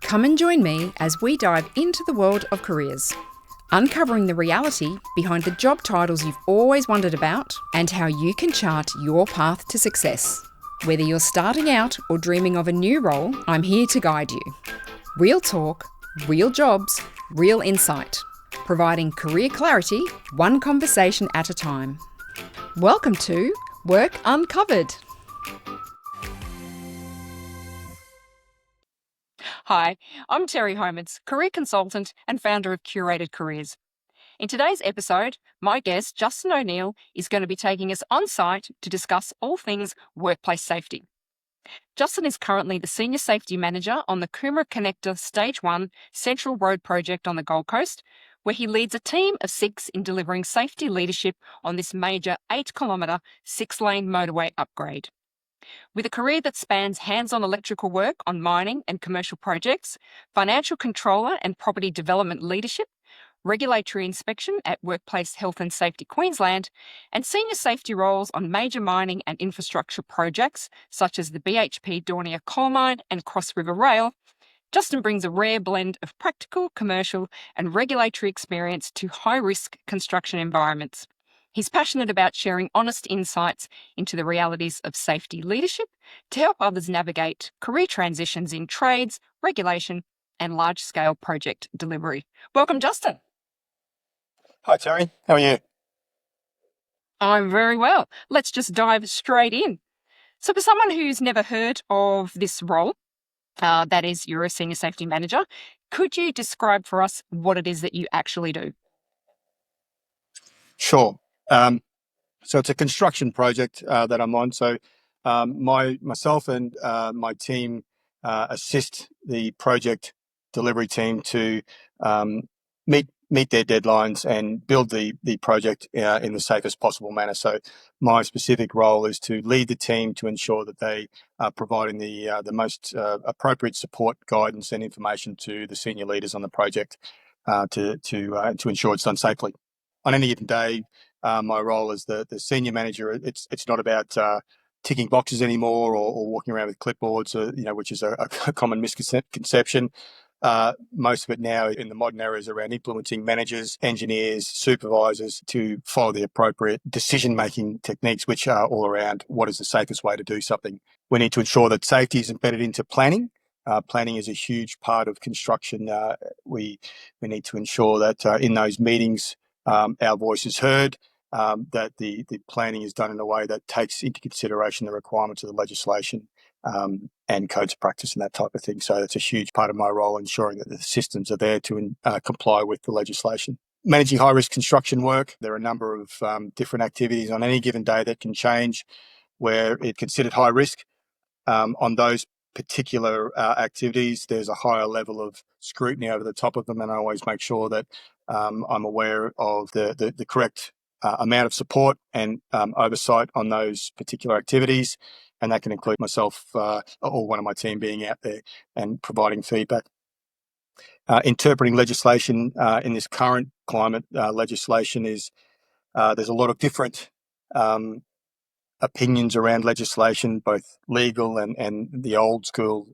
Come and join me as we dive into the world of careers, uncovering the reality behind the job titles you've always wondered about and how you can chart your path to success. Whether you're starting out or dreaming of a new role, I'm here to guide you. Real talk, real jobs, real insight, providing career clarity, one conversation at a time. Welcome to Work Uncovered. Hi, I'm Terry Homans, career consultant and founder of Curated Careers. In today's episode, my guest, Justin O'Neill, is going to be taking us on site to discuss all things workplace safety. Justin is currently the Senior Safety Manager on the Coomera Connector Stage 1 Central Road project on the Gold Coast, where he leads a team of 6 in delivering safety leadership on this major 8-kilometre, 6-lane motorway upgrade. With a career that spans hands-on electrical work on mining and commercial projects, financial controller and property development leadership, regulatory inspection at Workplace Health and Safety Queensland, and senior safety roles on major mining and infrastructure projects such as the BHP Daunia coal mine and Cross River Rail, Justin brings a rare blend of practical, commercial, and regulatory experience to high-risk construction environments. He's passionate about sharing honest insights into the realities of safety leadership to help others navigate career transitions in trades, regulation, and large-scale project delivery. Welcome, Justin. Hi, Terry. How are you? I'm very well. Let's just dive straight in. So for someone who's never heard of this role, that is, you're a senior safety manager, could you describe for us what it is that you actually do? Sure. So it's a construction project that I'm on. So myself and my team assist the project delivery team to meet their deadlines and build the project in the safest possible manner. So my specific role is to lead the team to ensure that they are providing the most appropriate support, guidance, and information to the senior leaders on the project to ensure it's done safely. On any given day, my role as the senior manager, it's not about ticking boxes anymore or walking around with clipboards, which is a common misconception. Most of it now in the modern era is around implementing managers, engineers, supervisors to follow the appropriate decision-making techniques, which are all around what is the safest way to do something. We need to ensure that safety is embedded into planning. Planning is a huge part of construction. We need to ensure that in those meetings, our voice is heard, that the planning is done in a way that takes into consideration the requirements of the legislation and codes of practice and that type of thing. So that's a huge part of my role, ensuring that the systems are there to comply with the legislation. Managing high-risk construction work, there are a number of different activities on any given day that can change where it's considered high risk. On those particular activities, there's a higher level of scrutiny over the top of them, and I always make sure that I'm aware of the correct amount of support and oversight on those particular activities, and that can include myself or one of my team being out there and providing feedback. Interpreting legislation in this current climate, legislation is there's a lot of different opinions around legislation, both legal and the old school.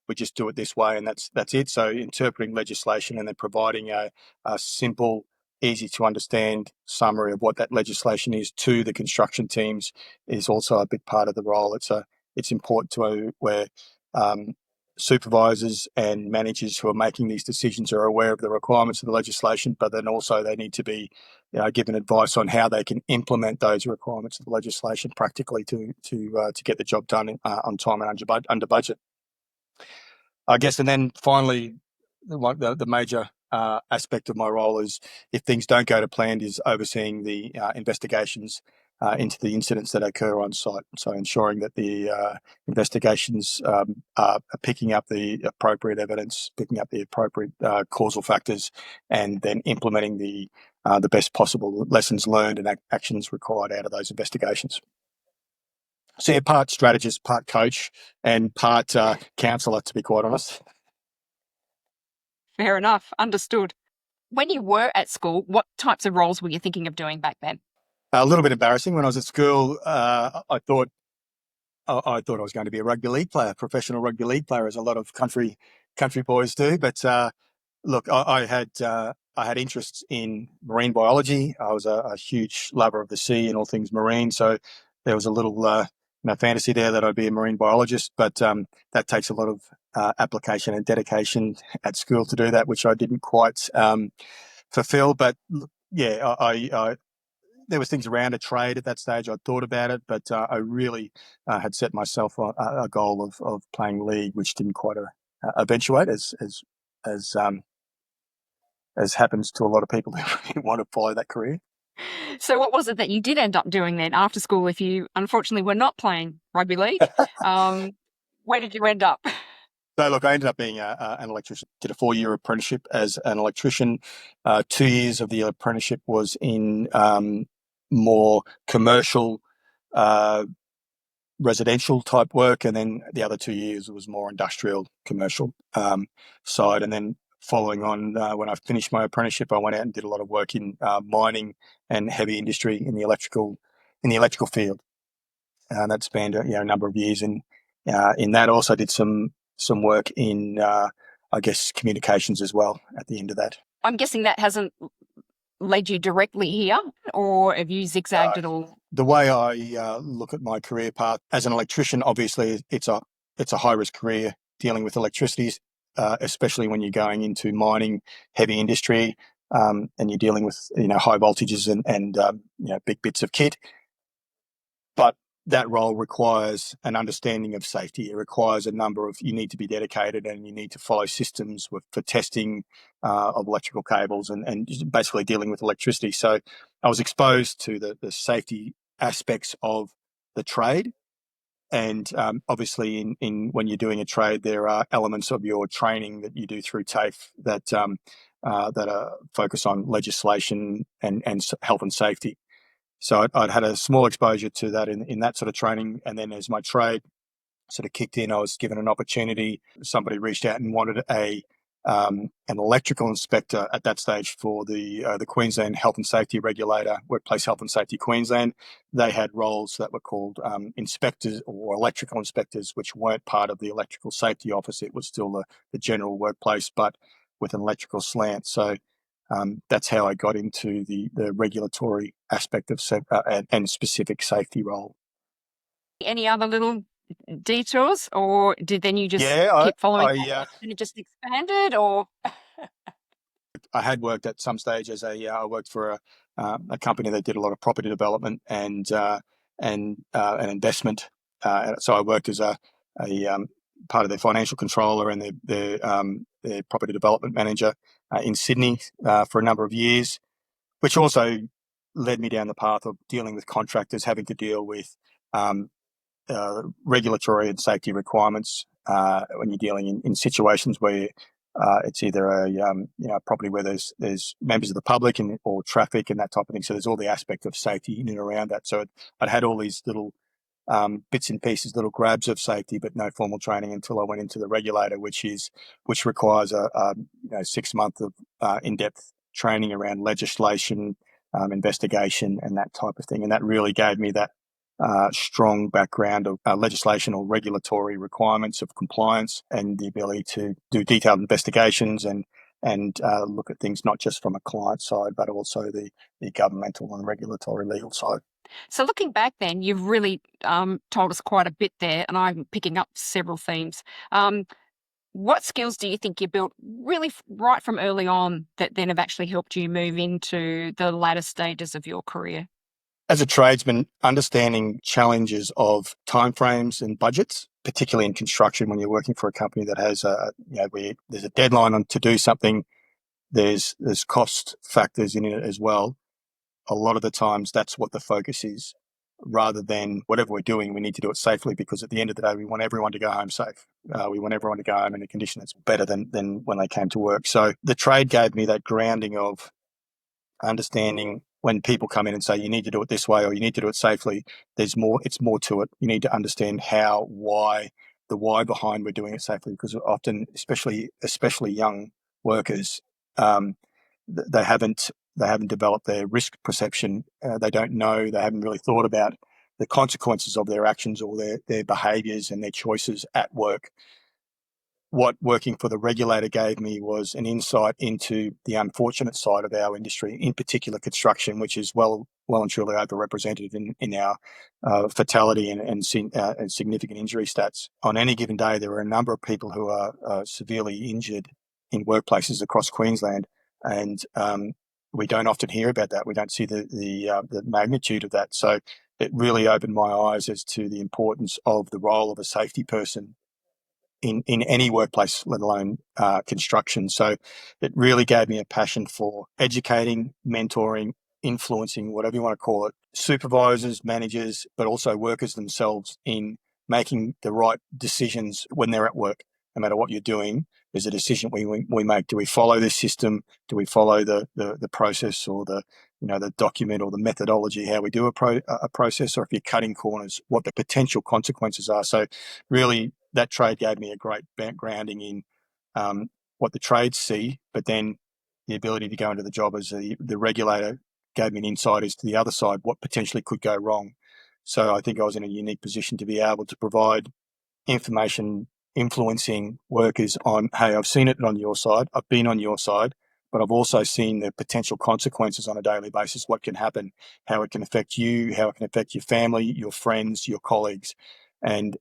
We just do it this way, and that's it. So interpreting legislation and then providing a simple, easy to understand summary of what that legislation is to the construction teams is also a big part of the role. It's important to where supervisors and managers who are making these decisions are aware of the requirements of the legislation, but then also they need to be given advice on how they can implement those requirements of the legislation practically to get the job done on time and under budget. I guess, and then finally, the major aspect of my role is, if things don't go to plan, is overseeing the investigations into the incidents that occur on site. So ensuring that the investigations are picking up the appropriate evidence, picking up the appropriate causal factors, and then implementing the best possible lessons learned and actions required out of those investigations. So yeah, part strategist, part coach, and part counsellor, to be quite honest. Fair enough. Understood. When you were at school, what types of roles were you thinking of doing back then? A little bit embarrassing. When I was at school, I thought I was going to be a rugby league player, professional rugby league player, as a lot of country country boys do. But look, I had interests in marine biology. I was a huge lover of the sea and all things marine. So there was a little fantasy there that I'd be a marine biologist. But that takes a lot of application and dedication at school to do that, which I didn't quite fulfill. But yeah, I there was things around a trade at that stage. I thought about it, but I really had set myself a goal of playing league, which didn't quite eventuate, as as happens to a lot of people who want to follow that career. So what was it that you did end up doing then after school if you unfortunately were not playing rugby league? Where did you end up? So, look, I ended up being an electrician. Did a 4-year apprenticeship as an electrician. 2 years of the apprenticeship was in more commercial, uh, residential type work, and then the other 2 years was more industrial, commercial side. And then following on, when I finished my apprenticeship, I went out and did a lot of work in mining and heavy industry in the electrical field. That spanned a number of years, and in that also did some work in I guess communications as well. At the end of that, I'm guessing that hasn't led you directly here, or have you zigzagged at all? the way I look at my career path as an electrician, obviously it's a high risk career dealing with electricities, especially when you're going into mining, heavy industry, and you're dealing with high voltages and big bits of kit. But that role requires an understanding of safety. It requires you need to be dedicated, and you need to follow systems for testing of electrical cables and just basically dealing with electricity. So I was exposed to the safety aspects of the trade. And obviously, in when you're doing a trade, there are elements of your training that you do through TAFE that are focus on legislation and health and safety. So I'd had a small exposure to that in that sort of training. And then as my trade sort of kicked in, I was given an opportunity. Somebody reached out and wanted an electrical inspector at that stage for the Queensland Health and Safety Regulator, Workplace Health and Safety Queensland. They had roles that were called inspectors or electrical inspectors, which weren't part of the electrical safety office. It was still the general workplace, but with an electrical slant. So that's how I got into the regulatory aspect of and specific safety role. Any other little detours, or did then you just Yeah, keep following I that and it just expanded, or? I had worked at some stage as I worked for a company that did a lot of property development and an investment. So I worked as a part of their financial controller and their property development manager in Sydney for a number of years, which also led me down the path of dealing with contractors, having to deal with um, regulatory and safety requirements when you're dealing in situations where it's either a property where there's members of the public or traffic and that type of thing. So there's all the aspect of safety in and around that. So I'd had all these little bits and pieces, little grabs of safety, but no formal training until I went into the regulator, which requires a 6 month of in-depth training around legislation, investigation, and that type of thing. And that really gave me that strong background of legislation or regulatory requirements of compliance and the ability to do detailed investigations and look at things not just from a client side, but also the governmental and regulatory legal side. So looking back then, you've really told us quite a bit there, and I'm picking up several themes. What skills do you think you built really right from early on that then have actually helped you move into the latter stages of your career? As a tradesman, understanding challenges of timeframes and budgets, particularly in construction, when you're working for a company that has where there's a deadline to do something, there's cost factors in it as well. A lot of the times, that's what the focus is, rather than whatever we're doing, we need to do it safely, because at the end of the day, we want everyone to go home safe. We want everyone to go home in a condition that's better than when they came to work. So the trade gave me that grounding of understanding when people come in and say you need to do it this way or you need to do it safely. It's more to it. You need to understand the why behind we're doing it safely, because often, especially young workers, they haven't developed their risk perception. They don't know. They haven't really thought about the consequences of their actions or their behaviours and their choices at work. what working for the regulator gave me was an insight into the unfortunate side of our industry, in particular construction, which is well and truly overrepresented in our fatality and significant injury stats. On any given day, there are a number of people who are severely injured in workplaces across Queensland, and we don't often hear about that. We don't see the magnitude of that. So it really opened my eyes as to the importance of the role of a safety person in any workplace, let alone construction. So it really gave me a passion for educating, mentoring, influencing, whatever you want to call it, supervisors, managers, but also workers themselves in making the right decisions when they're at work. No matter what you're doing, there's a decision we make. Do we follow this system? Do we follow the process or the document or the methodology, how we do a process, or if you're cutting corners, what the potential consequences are. So really, that trade gave me a great grounding in what the trades see, but then the ability to go into the job as the regulator gave me an insight as to the other side, what potentially could go wrong. So I think I was in a unique position to be able to provide information influencing workers on, hey, I've seen it on your side, I've been on your side, but I've also seen the potential consequences on a daily basis, what can happen, how it can affect you, how it can affect your family, your friends, your colleagues. And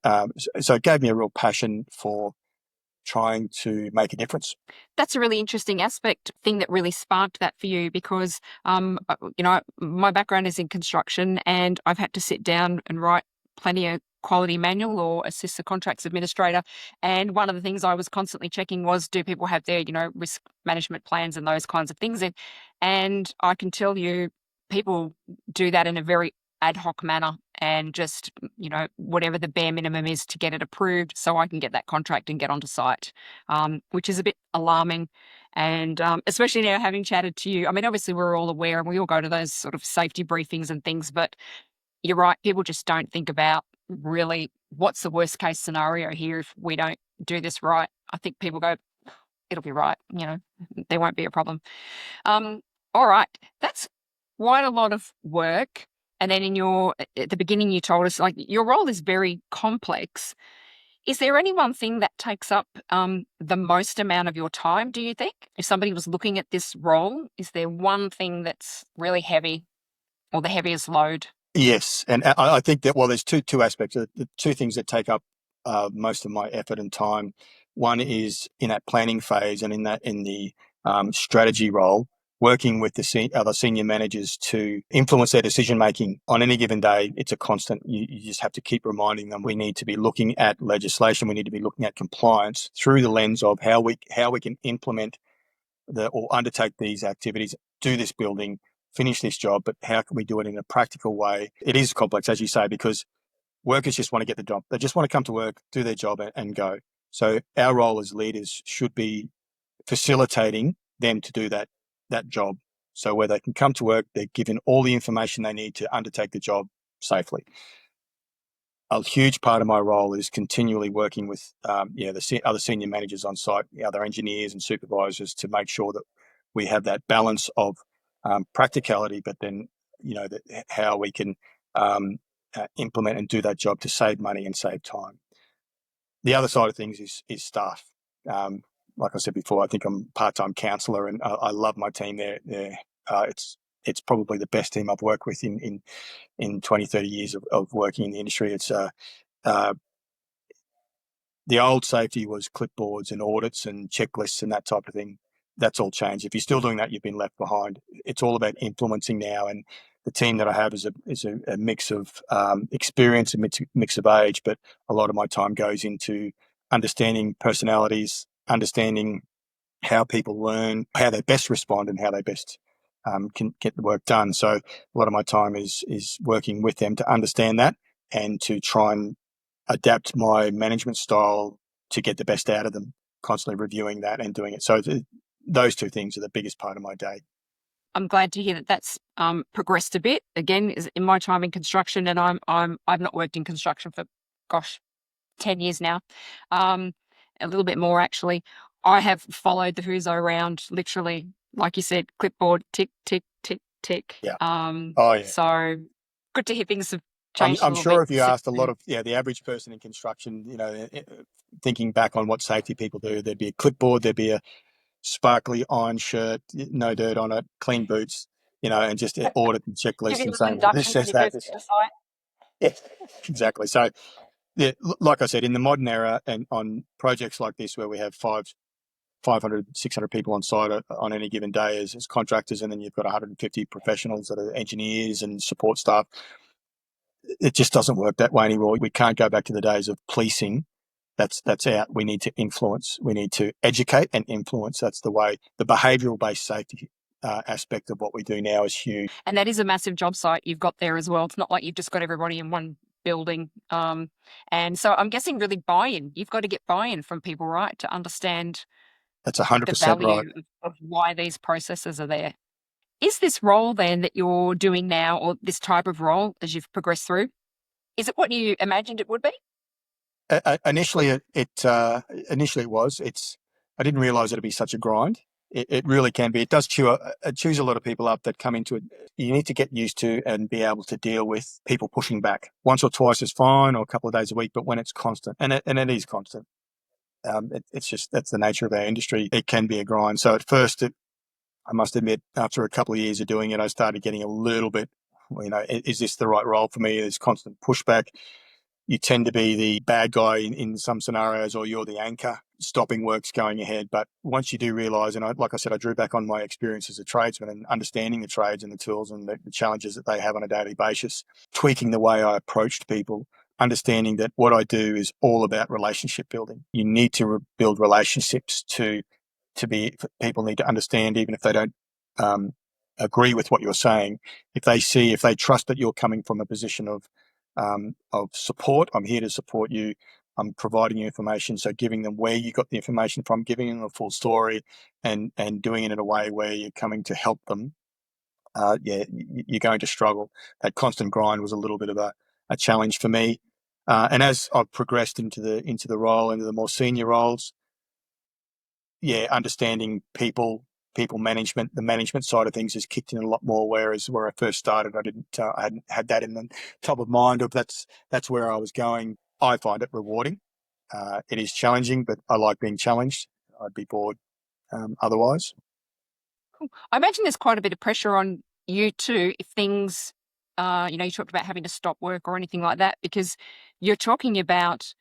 so it gave me a real passion for trying to make a difference. That's a really interesting thing that really sparked that for you because, my background is in construction and I've had to sit down and write plenty of quality manual or assist the contracts administrator. And one of the things I was constantly checking was, do people have their, risk management plans and those kinds of things? And I can tell you, people do that in a very ad hoc manner and just, whatever the bare minimum is to get it approved so I can get that contract and get onto site, which is a bit alarming. And especially now having chatted to you, I mean, obviously we're all aware and we all go to those sort of safety briefings and things, but you're right, people just don't think about really what's the worst case scenario here if we don't do this right. I think people go, it'll be right, there won't be a problem. All right, that's quite a lot of work. And then at the beginning, you told us like your role is very complex. Is there any one thing that takes up the most amount of your time, do you think? If somebody was looking at this role, is there one thing that's really heavy or the heaviest load? Yes, and I think that, well, there's two aspects. The two things that take up most of my effort and time. One is in that planning phase, and in the strategy role, working with the other senior managers to influence their decision making on any given day. It's a constant. You just have to keep reminding them we need to be looking at legislation. We need to be looking at compliance through the lens of how we can implement or undertake these activities, do this building, finish this job, but how can we do it in a practical way? It is complex, as you say, because workers just want to get the job. They just want to come to work, do their job and go. So our role as leaders should be facilitating them to do that job. So where they can come to work, they're given all the information they need to undertake the job safely. A huge part of my role is continually working with the other senior managers on site, the other engineers and supervisors, to make sure that we have that balance of practicality, but then how we can implement and do that job to save money and save time. The other side of things is staff. Like I said before, I think I'm a part-time counsellor, and I love my team there. It's probably the best team I've worked with in 20, 30 years of working in the industry. It's the old safety was clipboards and audits and checklists and that type of thing. That's all changed. If you're still doing that, you've been left behind. It's all about influencing now, and the team that I have is a mix of experience, a mix of age, but a lot of my time goes into understanding personalities, understanding how people learn, how they best respond, and how they best can get the work done. So a lot of my time is working with them to understand that and to try and adapt my management style to get the best out of them, constantly reviewing that and doing it. So those two things are the biggest part of my day. I'm glad to hear that that's progressed a bit. Again, in my time in construction, and I've not worked in construction for, 10 years now, a little bit more actually. I have followed the whozo around, literally, like you said, clipboard, tick, tick, tick, tick. Yeah. Oh yeah. So good to hear things have changed a I'm little bit sure if you since asked a lot then. of the average person in construction, thinking back on what safety people do, there'd be a clipboard, there'd be a sparkly iron shirt, no dirt on it, clean boots, and just audit and Give checklist you and a little saying, well, this induction when says you that. first get to site. Yeah, exactly. So, yeah, like I said, in the modern era and on projects like this where we have 500, 600 people on site on any given day as contractors, and then you've got 150 professionals that are engineers and support staff, it just doesn't work that way anymore. We can't go back to the days of policing. That's out. We need to influence. We need to educate and influence. That's the way. The behavioural based safety aspect of what we do now is huge. And that is a massive job site you've got there as well. It's not like you've just got everybody in one building. And so I'm guessing really buy-in. You've got to get buy-in from people, right, to understand That's the 100% right. value of why these processes are there. Is this role then that you're doing now, or this type of role as you've progressed through, is it what you imagined it would be? Initially it was. I didn't realise it'd be such a grind. It really can be. It does chews a lot of people up that come into it. You need to get used to and be able to deal with people pushing back. Once or twice is fine, or a couple of days a week. But when it's constant, and it is constant, it's just that's the nature of our industry. It can be a grind. So at first, I must admit, after a couple of years of doing it, I started getting a little bit. Is this the right role for me? There's constant pushback. You tend to be the bad guy in some scenarios, or you're the anchor stopping works going ahead. But once you do realise, and like I said, I drew back on my experience as a tradesman and understanding the trades and the tools and the challenges that they have on a daily basis, tweaking the way I approached people, understanding that what I do is all about relationship building. You need to build relationships people need to understand, even if they don't um, agree with what you're saying. If they trust that you're coming from a position of support, I'm here to support you. I'm providing you information, so giving them where you got the information from, giving them a full story, and doing it in a way where you're coming to help them. You're going to struggle. That constant grind was a little bit of a challenge for me. And as I've progressed into the role, into the more senior roles, understanding people management, the management side of things has kicked in a lot more. Whereas where I first started, I hadn't had that in the top of mind of that's where I was going. I find it rewarding. It is challenging, but I like being challenged. I'd be bored otherwise. Cool. I imagine there's quite a bit of pressure on you too if things, you talked about having to stop work or anything like that, because you're talking about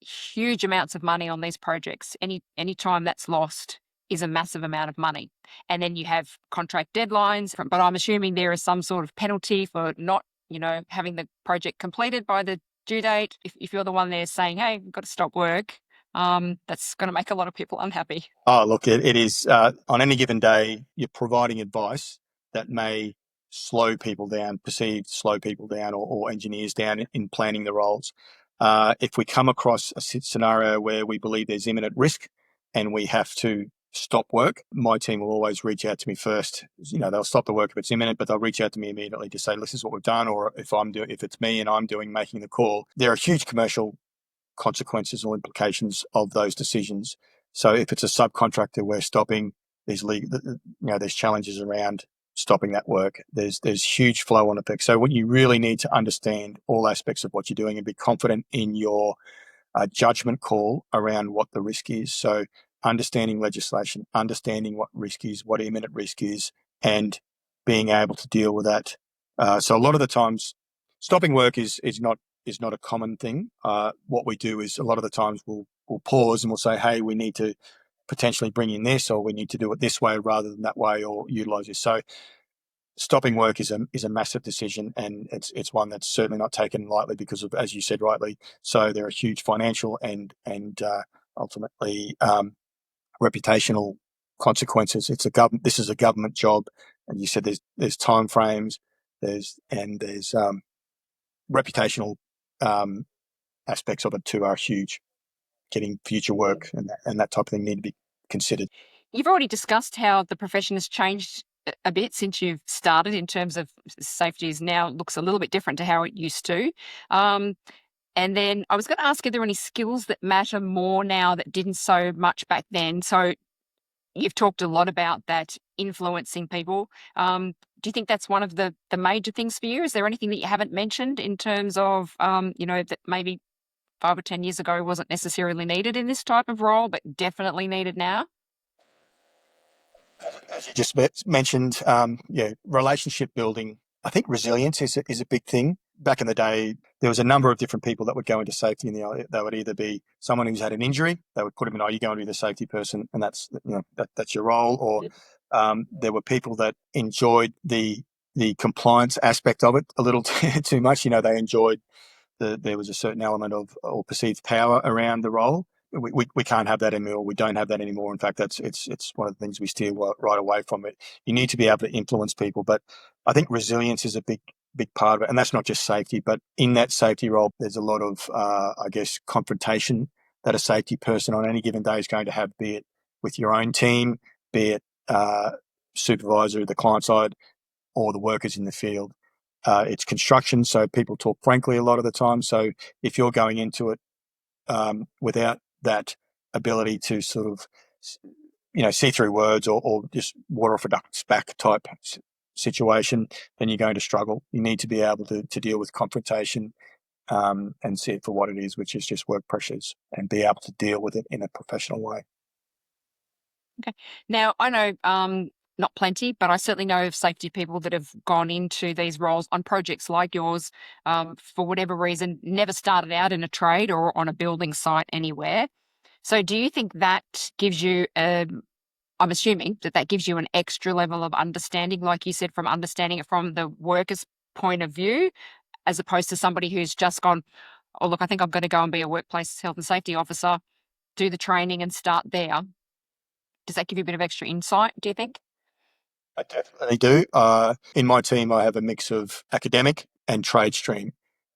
huge amounts of money on these projects. Any time that's lost is a massive amount of money. And then you have contract deadlines, but I'm assuming there is some sort of penalty for not, having the project completed by the due date. If you're the one there saying, hey, we've got to stop work, that's going to make a lot of people unhappy. Oh, look, it is on any given day, you're providing advice that may perceived slow people down, or engineers down in planning the roles. If we come across a scenario where we believe there's imminent risk and we have to stop work, my team will always reach out to me first. They'll stop the work if it's imminent, but they'll reach out to me immediately to say, this is what we've done. Or if it's me and I'm making the call, there are huge commercial consequences or implications of those decisions. So if it's a subcontractor we're stopping, there's challenges around stopping that work. There's huge flow on effects. So what you really need to understand all aspects of what you're doing and be confident in your judgment call around what the risk is. So understanding legislation, understanding what risk is, what imminent risk is, and being able to deal with that. So a lot of the times, stopping work is not a common thing. What we do is a lot of the times we'll pause and we'll say, hey, we need to potentially bring in this, or we need to do it this way rather than that way, or utilize this. So stopping work is a massive decision, and it's one that's certainly not taken lightly because of, as you said rightly, so there are huge financial and ultimately reputational consequences. This is a government job, and you said there's time frames, there's reputational aspects of it too are huge. Getting future work and that type of thing need to be considered. You've already discussed how the profession has changed a bit since you've started, in terms of safety is now looks a little bit different to how it used to. And then I was going to ask, are there any skills that matter more now that didn't so much back then? So You've talked a lot about that influencing people. Do you think that's one of the major things for you? Is there anything that you haven't mentioned in terms of, that maybe 5 or 10 years ago wasn't necessarily needed in this type of role, but definitely needed now? As you just mentioned, relationship building. I think resilience is a big thing. Back in the day, there was a number of different people that would go into safety, and they would either be someone who's had an injury, they would put them in, oh, you're going to be the safety person, and that's your role. Or there were people that enjoyed the compliance aspect of it a little too much. They enjoyed there was a certain element of or perceived power around the role. We can't have that anymore. We don't have that anymore. In fact, it's one of the things we steer right away from it. You need to be able to influence people, but I think resilience is a big part of it, and that's not just safety. But in that safety role, there's a lot of confrontation that a safety person on any given day is going to have, be it with your own team, be it supervisor, the client side, or the workers in the field. It's construction, so people talk frankly a lot of the time. So if you're going into it without that ability to sort of, see through words or just water off a duck's back type situation, then you're going to struggle. You need to be able to deal with confrontation and see it for what it is, which is just work pressures, and be able to deal with it in a professional way. Okay. Now, I know not plenty, but I certainly know of safety people that have gone into these roles on projects like yours, for whatever reason, never started out in a trade or on a building site anywhere. So do you think that gives you, I'm assuming that that gives you an extra level of understanding, like you said, from understanding it from the worker's point of view, as opposed to somebody who's just gone, oh, look, I think I'm going to go and be a workplace health and safety officer, do the training and start there. Does that give you a bit of extra insight, do you think? I definitely do. In my team, I have a mix of academic and trade stream.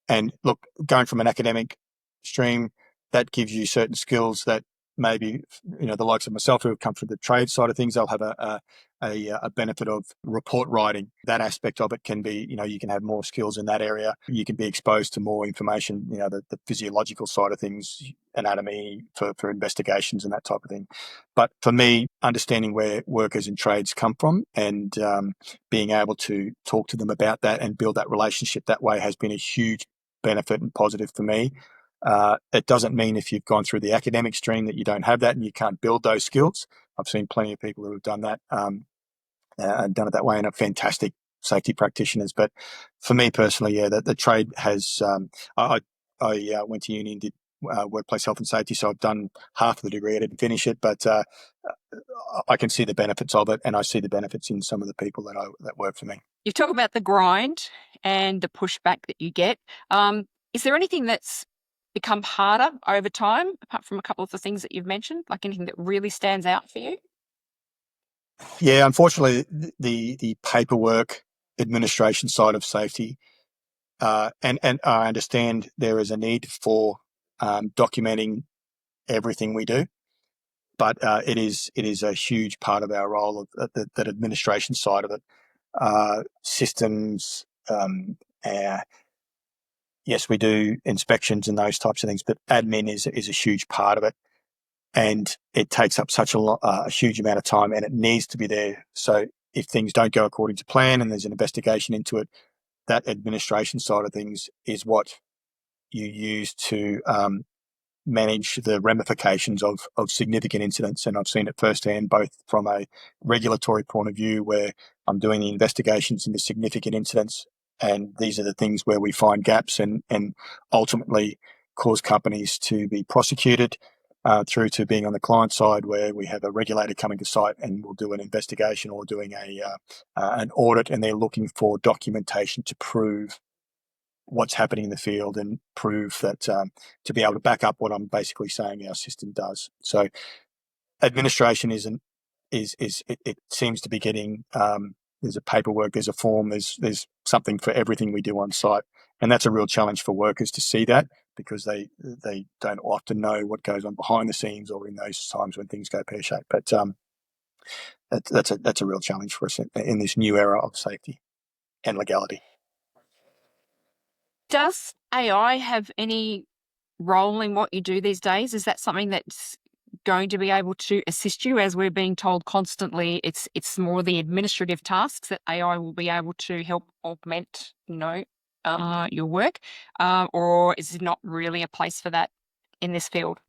And look, going from an academic stream, that gives you certain skills that maybe, the likes of myself who have come from the trade side of things, they'll have a benefit of report writing. That aspect of it can be, you can have more skills in that area. You can be exposed to more information, the physiological side of things, anatomy for investigations and that type of thing. But for me, understanding where workers in trades come from and being able to talk to them about that and build that relationship that way has been a huge benefit and positive for me. It doesn't mean if you've gone through the academic stream that you don't have that and you can't build those skills. I've seen plenty of people who have done that and done it that way and are fantastic safety practitioners. But for me personally, yeah, the trade has. I went to uni and did workplace health and safety, so I've done half of the degree. I didn't finish it, but I can see the benefits of it, and I see the benefits in some of the people that work for me. You talk about the grind and the pushback that you get. Is there anything that's become harder over time, apart from a couple of the things that you've mentioned, like anything that really stands out for you? Yeah, unfortunately, the paperwork administration side of safety, and I understand there is a need for documenting everything we do, but it is a huge part of our role of that administration side of it. Systems, yes, we do inspections and those types of things, but admin is a huge part of it, and it takes up such a huge amount of time, and it needs to be there. So if things don't go according to plan and there's an investigation into it, that administration side of things is what you use to manage the ramifications of significant incidents. And I've seen it firsthand, both from a regulatory point of view, where I'm doing the investigations into significant incidents. And these are the things where we find gaps and ultimately cause companies to be prosecuted, through to being on the client side, where we have a regulator coming to site and we'll do an investigation or doing an audit, and they're looking for documentation to prove what's happening in the field and prove that, to be able to back up what I'm basically saying our system does. So administration it seems to be getting, there's a paperwork, there's a form, there's something for everything we do on site, and that's a real challenge for workers to see that, because they don't often know what goes on behind the scenes or in those times when things go pear shaped. But that's a real challenge for us in this new era of safety and legality. Does AI have any role in what you do these days? Is that something that's going to be able to assist you, as we're being told constantly? It's more the administrative tasks that AI will be able to help augment, your work, or is it not really a place for that in this field?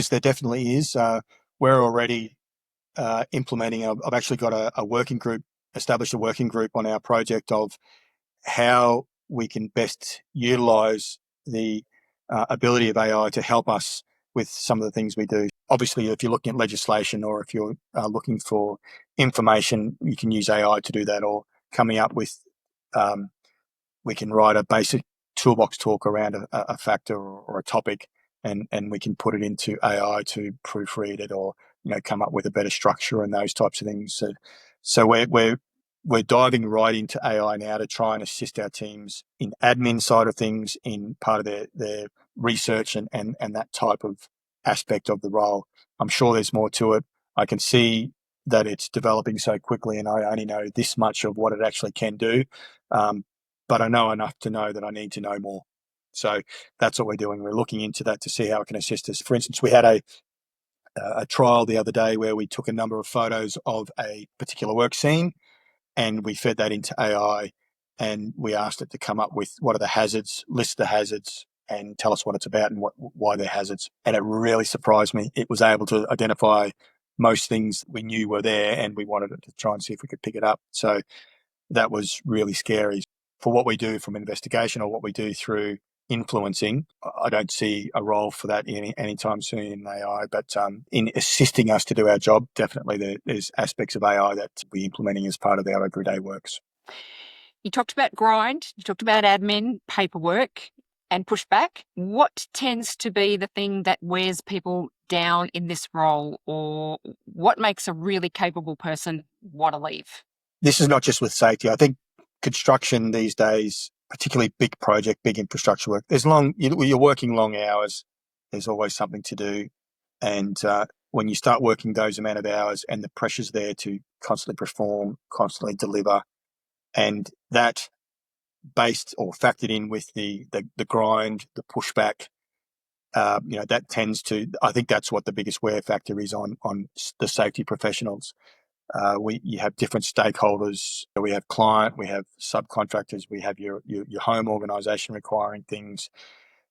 There definitely is. We're already implementing. I've actually got a working group, established a working group on our project of how we can best utilize the ability of AI to help us with some of the things we do. Obviously, if you're looking at legislation or if you're looking for information, you can use AI to do that, or coming up with, we can write a basic toolbox talk around a factor or a topic, and we can put it into AI to proofread it, or come up with a better structure and those types of things. So we're diving right into AI now to try and assist our teams in admin side of things, in part of their research and that type of aspect of the role. I'm sure there's more to it. I can see that it's developing so quickly, and I only know this much of what it actually can do. But I know enough to know that I need to know more. So that's what we're doing. We're looking into that to see how it can assist us. For instance, we had a trial the other day where we took a number of photos of a particular work scene, and we fed that into AI, and we asked it to come up with what are the hazards, list the hazards, and tell us what it's about and why they're hazards. And it really surprised me. It was able to identify most things we knew were there, and we wanted it to try and see if we could pick it up. So that was really scary. For what we do from investigation or what we do through influencing, I don't see a role for that anytime soon in AI. But in assisting us to do our job, definitely there's aspects of AI that we're implementing as part of our everyday works. You talked about grind, you talked about admin, paperwork, and pushback. What tends to be the thing that wears people down in this role, or what makes a really capable person want to leave? This is not just with safety. I think construction these days, particularly big project, big infrastructure work, you're working long hours. There's always something to do. And when you start working those amount of hours and the pressure's there to constantly perform, constantly deliver, and that based or factored in with the grind, the pushback, that tends to, I think that's what the biggest wear factor is on the safety professionals. You have different stakeholders. We have client, we have subcontractors, we have your home organisation requiring things.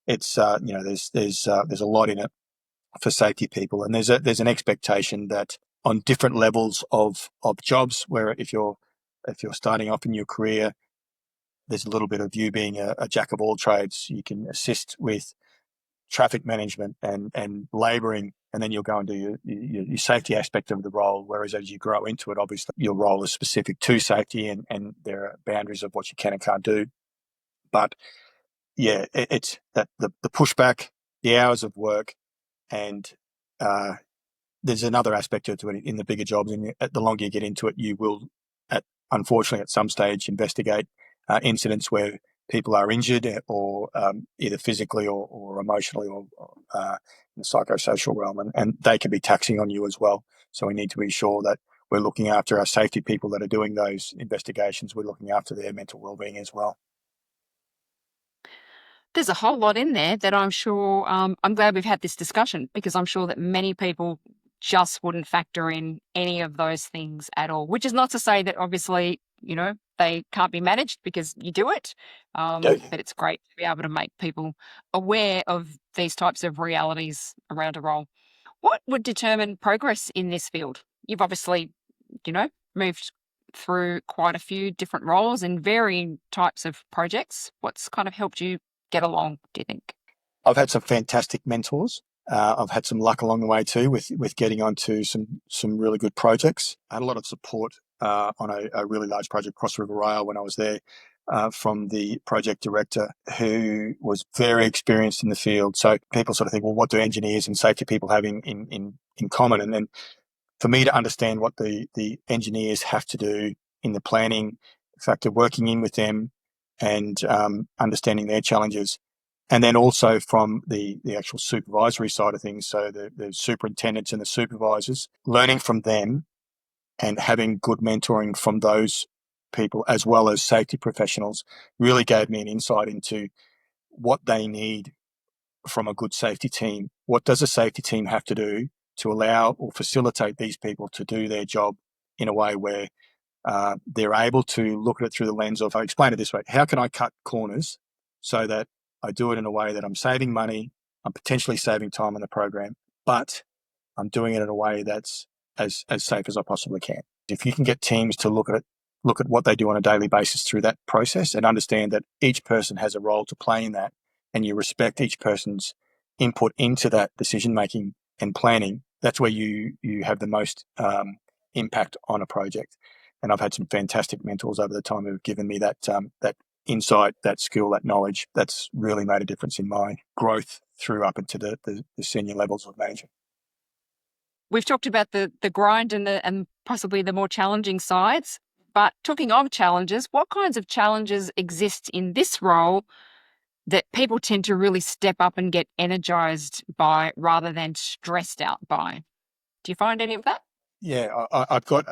It's there's a lot in it for safety people, and there's an expectation that on different levels of jobs, where if you're starting off in your career, there's a little bit of you being a jack of all trades. You can assist with traffic management and labouring, and then you'll go and do your safety aspect of the role. Whereas as you grow into it, obviously your role is specific to safety, and there are boundaries of what you can and can't do. But yeah, it's that the pushback, the hours of work, and there's another aspect to it in the bigger jobs. And the longer you get into it, you will, unfortunately, at some stage, investigate incidents where people are injured, or either physically or emotionally, or in the psychosocial realm, and they can be taxing on you as well. So we need to be sure that we're looking after our safety people that are doing those investigations. We're looking after their mental well-being as well. There's a whole lot in there that I'm sure, I'm glad we've had this discussion, because I'm sure that many people just wouldn't factor in any of those things at all, which is not to say that obviously, they can't be managed, because you do it. But it's great to be able to make people aware of these types of realities around a role. What would determine progress in this field? You've obviously, moved through quite a few different roles in varying types of projects. What's kind of helped you get along, do you think? I've had some fantastic mentors. I've had some luck along the way too with getting onto some really good projects. I had a lot of support on a really large project, Cross River Rail, when I was there, from the project director, who was very experienced in the field. So people sort of think, well, what do engineers and safety people have in common? And then for me to understand what the engineers have to do in the planning factor, working in with them, and understanding their challenges. And then also from the actual supervisory side of things, so the superintendents and the supervisors, learning from them and having good mentoring from those people, as well as safety professionals, really gave me an insight into what they need from a good safety team. What does a safety team have to do to allow or facilitate these people to do their job in a way where they're able to look at it through the lens of, I explain it this way, how can I cut corners so that I do it in a way that I'm saving money, I'm potentially saving time on the program, but I'm doing it in a way that's as safe as I possibly can. If you can get teams to look at what they do on a daily basis through that process and understand that each person has a role to play in that, and you respect each person's input into that decision making and planning, that's where you have the most impact on a project. And I've had some fantastic mentors over the time who've given me that insight, that skill, that knowledge. That's really made a difference in my growth through up into the senior levels of management. We've talked about the grind and possibly the more challenging sides, but talking of challenges, what kinds of challenges exist in this role that people tend to really step up and get energized by rather than stressed out by? Do you find any of that? Yeah, I've got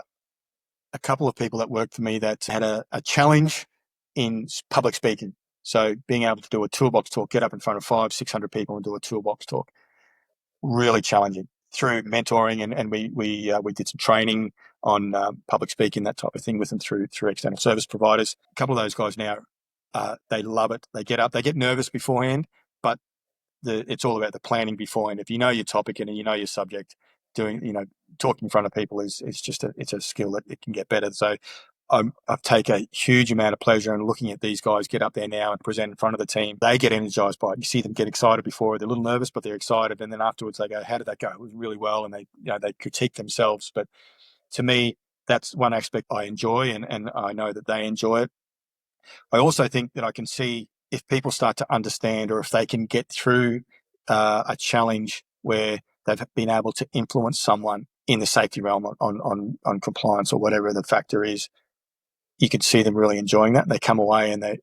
a couple of people that worked for me that had a challenge in public speaking. So being able to do a toolbox talk, get up in front of 500-600 people and do a toolbox talk, really challenging. Through mentoring and we did some training on public speaking, that type of thing with them through external service providers. A couple of those guys now, they love it. They get up, they get nervous beforehand, but it's all about the planning beforehand. If you know your topic and you know your subject, talking in front of people is just it's a skill that it can get better. So I take a huge amount of pleasure in looking at these guys get up there now and present in front of the team. They get energized by it. You see them get excited before. They're a little nervous, but they're excited. And then afterwards they go, how did that go? It was really well. And they critique themselves. But to me, that's one aspect I enjoy, and I know that they enjoy it. I also think that I can see if people start to understand, or if they can get through a challenge where they've been able to influence someone in the safety realm on compliance or whatever the factor is, you can see them really enjoying that. And they come away and they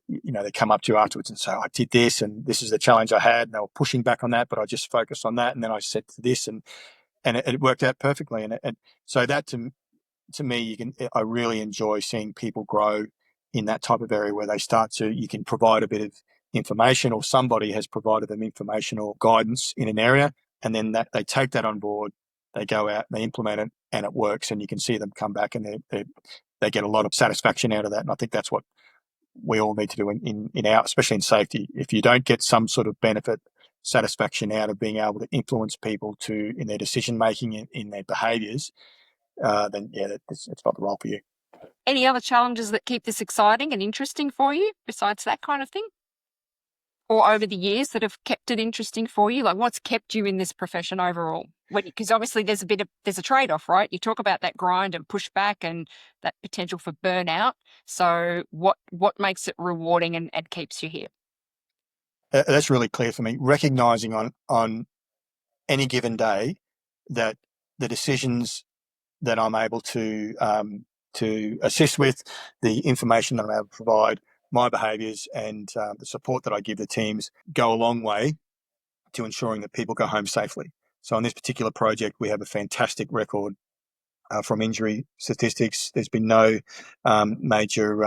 come up to you afterwards and say, I did this and this is the challenge I had. And they were pushing back on that, but I just focused on that. And then I said this and it worked out perfectly. And so that to me, I really enjoy seeing people grow in that type of area where you can provide a bit of information, or somebody has provided them information or guidance in an area, and then that they take that on board, they go out, they implement it, and it works, and you can see them come back and they get a lot of satisfaction out of that. And I think that's what we all need to do in our, especially in safety. If you don't get some sort of benefit, satisfaction out of being able to influence people in their decision making, in their behaviours, then yeah, it's not the role for you. Any other challenges that keep this exciting and interesting for you besides that kind of thing? Or over the years that have kept it interesting for you? Like, what's kept you in this profession overall? Because obviously there's a trade-off, right? You talk about that grind and pushback and that potential for burnout. So what makes it rewarding and keeps you here? That's really clear for me. Recognizing on any given day that the decisions that I'm able to assist with, the information that I'm able to provide, my behaviours, and the support that I give the teams go a long way to ensuring that people go home safely. So on this particular project, we have a fantastic record from injury statistics. There's been no major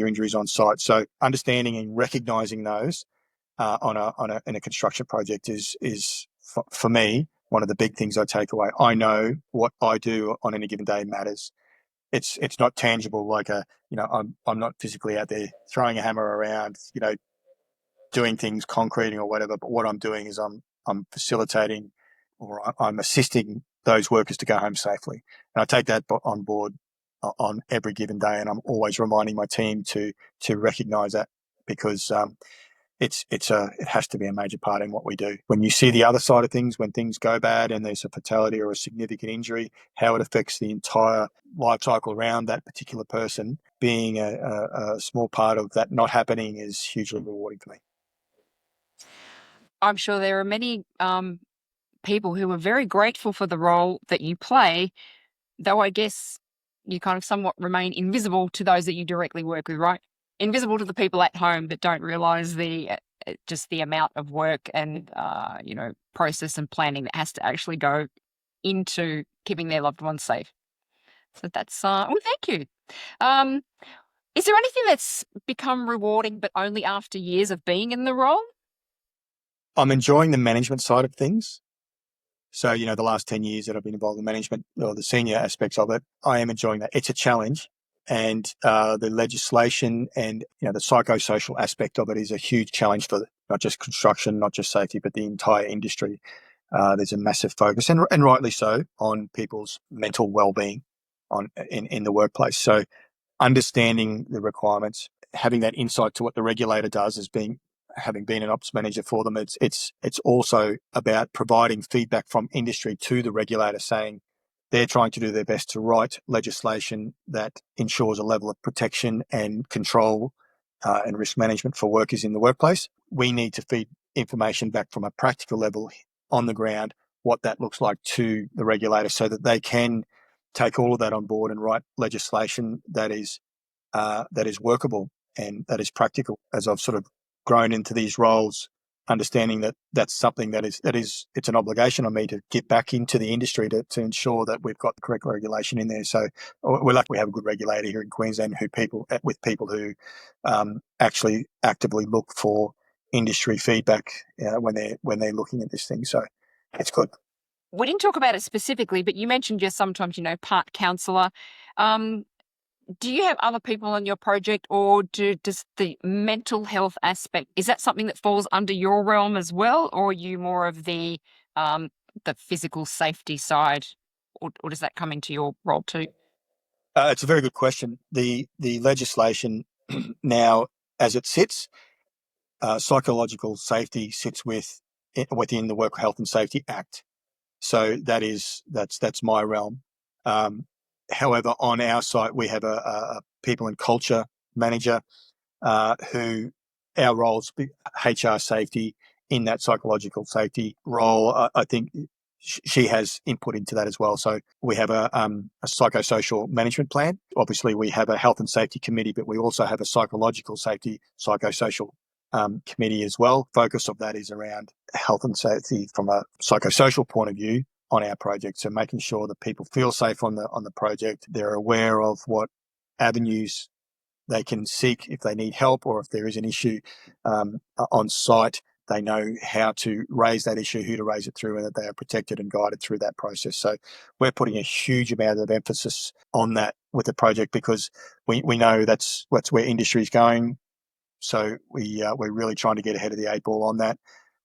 injuries on site. So understanding and recognising those in a construction project is for me one of the big things I take away. I know what I do on any given day matters. It's not tangible, like I'm not physically out there throwing a hammer around, doing things concreting or whatever. But what I'm doing is I'm facilitating, or I'm assisting those workers to go home safely, and I take that on board on every given day. And I'm always reminding my team to recognise that, because it has to be a major part in what we do. When you see the other side of things, when things go bad and there's a fatality or a significant injury, how it affects the entire life cycle around that particular person, being a small part of that not happening is hugely rewarding for me. I'm sure there are many people who are very grateful for the role that you play, though I guess you kind of somewhat remain invisible to those that you directly work with, right? Invisible to the people at home that don't realise just the amount of work and process and planning that has to actually go into keeping their loved ones safe. So that's well, thank you. Is there anything that's become rewarding but only after years of being in the role? I'm enjoying the management side of things. So, the last 10 years that I've been involved in management or the senior aspects of it, I am enjoying that. It's a challenge. And the legislation and, the psychosocial aspect of it is a huge challenge for not just construction, not just safety, but the entire industry. There's a massive focus, and rightly so, on people's mental well-being in the workplace. So understanding the requirements, having that insight to what the regulator does as having been an ops manager for them, it's also about providing feedback from industry to the regulator, saying they're trying to do their best to write legislation that ensures a level of protection and control and risk management for workers in the workplace. We need to feed information back from a practical level on the ground, what that looks like to the regulator, so that they can take all of that on board and write legislation that is workable and that is practical. As I've sort of grown into these roles, understanding that that's something it's an obligation on me to get back into the industry to ensure that we've got the correct regulation in there. So we're lucky we have a good regulator here in Queensland with people who actually actively look for industry feedback when they're looking at this thing. So it's good. We didn't talk about it specifically, but you mentioned you're sometimes, part counsellor. Do you have other people on your project, or does the mental health aspect, is that something that falls under your realm as well, or are you more of the physical safety side, or does that come into your role too? It's a very good question. The legislation now, as it sits, psychological safety sits within the Work Health and Safety Act. So that's my realm. However, on our site, we have a people and culture manager who our roles HR safety in that psychological safety role. I think she has input into that as well. So we have a psychosocial management plan. Obviously, we have a health and safety committee, but we also have a psychological safety, psychosocial committee as well. Focus of that is around health and safety from a psychosocial point of view on our project. So making sure that people feel safe on the project, they're aware of what avenues they can seek if they need help, or if there is an issue on site, they know how to raise that issue, who to raise it through, and that they are protected and guided through that process. So we're putting a huge amount of emphasis on that with the project, because we know that's where industry is going. So we're really trying to get ahead of the 8 ball on that.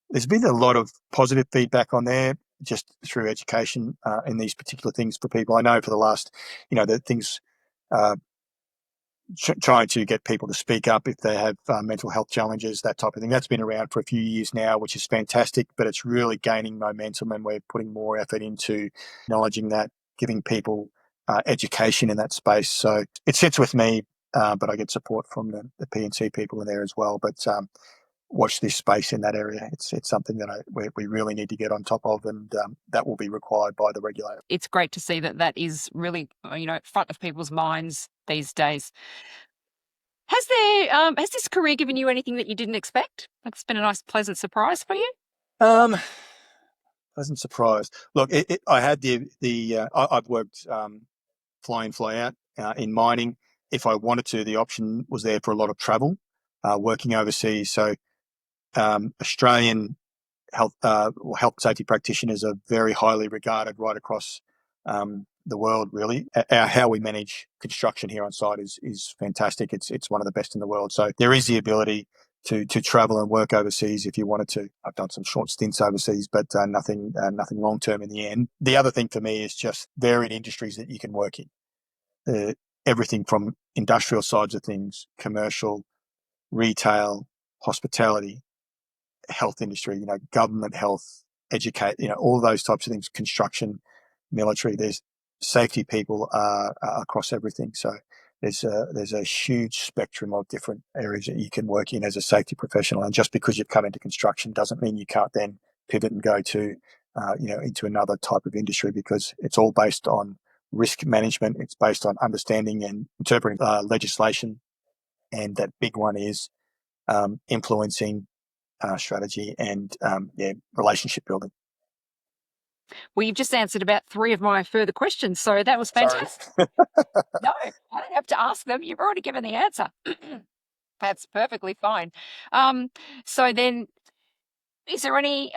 There's been a lot of positive feedback on there just through education in these particular things for people. I know for the last, the things trying to get people to speak up if they have mental health challenges, that type of thing. That's been around for a few years now, which is fantastic, but it's really gaining momentum, and we're putting more effort into acknowledging that, giving people education in that space. So it sits with me, but I get support from the P&C people in there as well. But watch this space in that area. It's something that we really need to get on top of, and that will be required by the regulator. It's great to see that is really, front of people's minds these days. Has this career given you anything that you didn't expect? It's been a nice, pleasant surprise for you. Pleasant surprise. Look, I had I've worked fly in, fly out in mining. If I wanted to, the option was there for a lot of travel, working overseas. So Australian health safety practitioners are very highly regarded right across the world. Really, how we manage construction here on site is fantastic. It's one of the best in the world. So there is the ability to travel and work overseas if you wanted to. I've done some short stints overseas, but nothing long term in the end. The other thing for me is just varied industries that you can work in. Everything from industrial sides of things, commercial, retail, hospitality, health industry, government health, educate, all those types of things, construction, military. There's safety people across everything. So there's a huge spectrum of different areas that you can work in as a safety professional. And just because you've come into construction doesn't mean you can't then pivot and go to, into another type of industry, because it's all based on risk management. It's based on understanding and interpreting legislation. And that big one is influencing strategy and relationship building. Well, you've just answered about 3 of my further questions, so that was fantastic. No, I don't have to ask them. You've already given the answer. That's perfectly fine. So then, Is there any,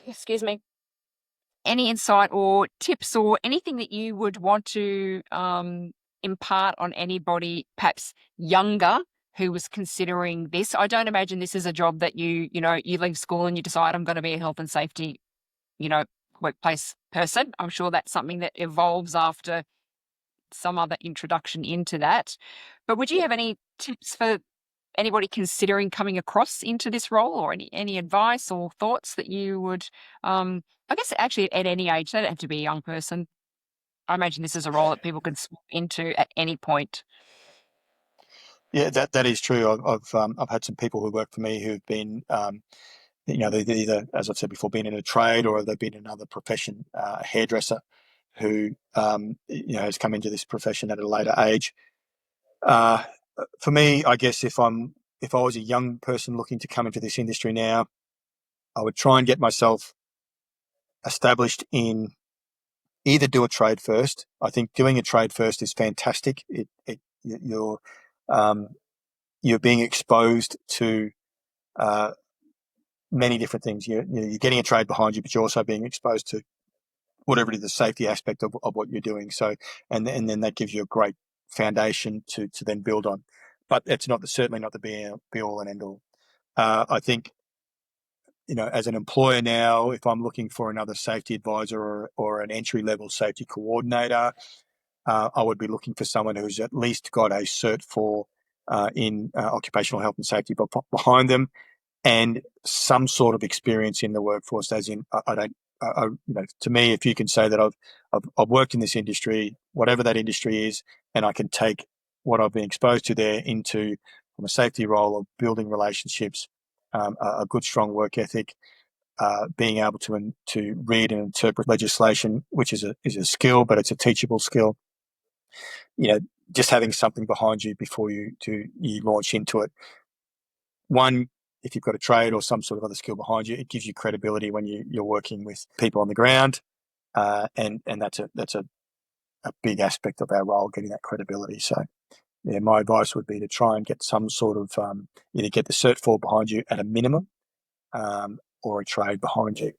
excuse me, any insight or tips or anything that you would want to impart on anybody perhaps younger who was considering this? I don't imagine this is a job that you leave school and you decide I'm going to be a health and safety, workplace person. I'm sure that's something that evolves after some other introduction into that. But would you have any tips for anybody considering coming across into this role, or any advice or thoughts that you would, I guess actually at any age, they don't have to be a young person. I imagine this is a role that people can swap into at any point. Yeah, that is true. I've had some people who work for me who've been they've either, as I've said before, been in a trade or they've been in another profession, a hairdresser who has come into this profession at a later age. Uh, for me, I guess if I was a young person looking to come into this industry now, I would try and get myself established in either do a trade first. I think doing a trade first is fantastic. You're um, you're being exposed to many different things. You're getting a trade behind you, but you're also being exposed to whatever it is, the safety aspect of what you're doing. So, and then that gives you a great foundation to then build on. But it's certainly not the be all and end all. I think, as an employer now, if I'm looking for another safety advisor or an entry level safety coordinator, I would be looking for someone who's at least got a Cert 4 in occupational health and safety behind them, and some sort of experience in the workforce. As in, to me, if you can say that I've worked in this industry, whatever that industry is, and I can take what I've been exposed to there into from a safety role of building relationships, a good strong work ethic, being able to read and interpret legislation, which is a skill, but it's a teachable skill. Just having something behind you before you launch into it. One, if you've got a trade or some sort of other skill behind you, it gives you credibility when you're working with people on the ground, and that's a big aspect of our role, getting that credibility. So, yeah, my advice would be to try and get some sort of either get the Cert 4 behind you at a minimum, or a trade behind you.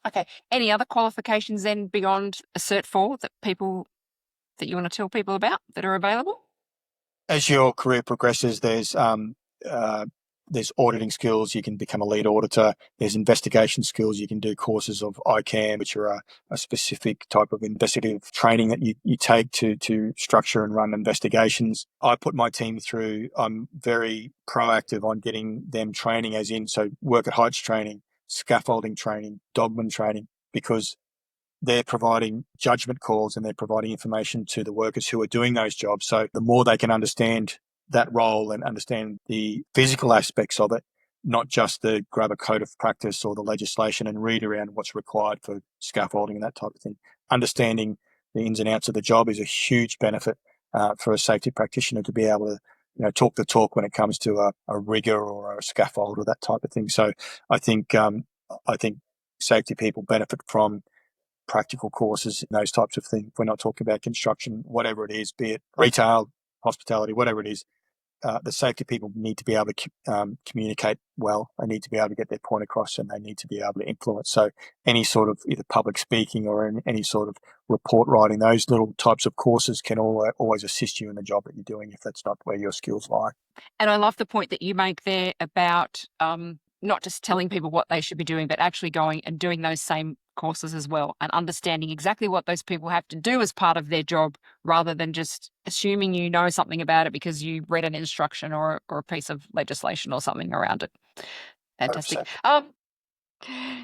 Okay. Any other qualifications then beyond a Cert 4 that you want to tell people about that are available? As your career progresses, there's auditing skills. You can become a lead auditor. There's investigation skills. You can do courses of ICAM, which are a specific type of investigative training that you take to structure and run investigations. I put my team through, I'm very proactive on getting them training, as in, so work at heights training, scaffolding training, dogman training, because they're providing judgment calls and they're providing information to the workers who are doing those jobs. So the more they can understand that role and understand the physical aspects of it, not just the grab a code of practice or the legislation and read around what's required for scaffolding and that type of thing. Understanding the ins and outs of the job is a huge benefit for a safety practitioner to be able to talk the talk when it comes to a rigger or a scaffold or that type of thing. So I think safety people benefit from practical courses and those types of things. We're not talking about construction, whatever it is, be it retail, hospitality, whatever it is. The safety people need to be able to communicate well. They need to be able to get their point across, and they need to be able to influence. So any sort of either public speaking or any sort of report writing, those little types of courses can always assist you in the job that you're doing if that's not where your skills lie. And I love the point that you make there about not just telling people what they should be doing, but actually going and doing those same courses as well and understanding exactly what those people have to do as part of their job, rather than just assuming you know something about it because you read an instruction or a piece of legislation or something around it. Fantastic. 100%.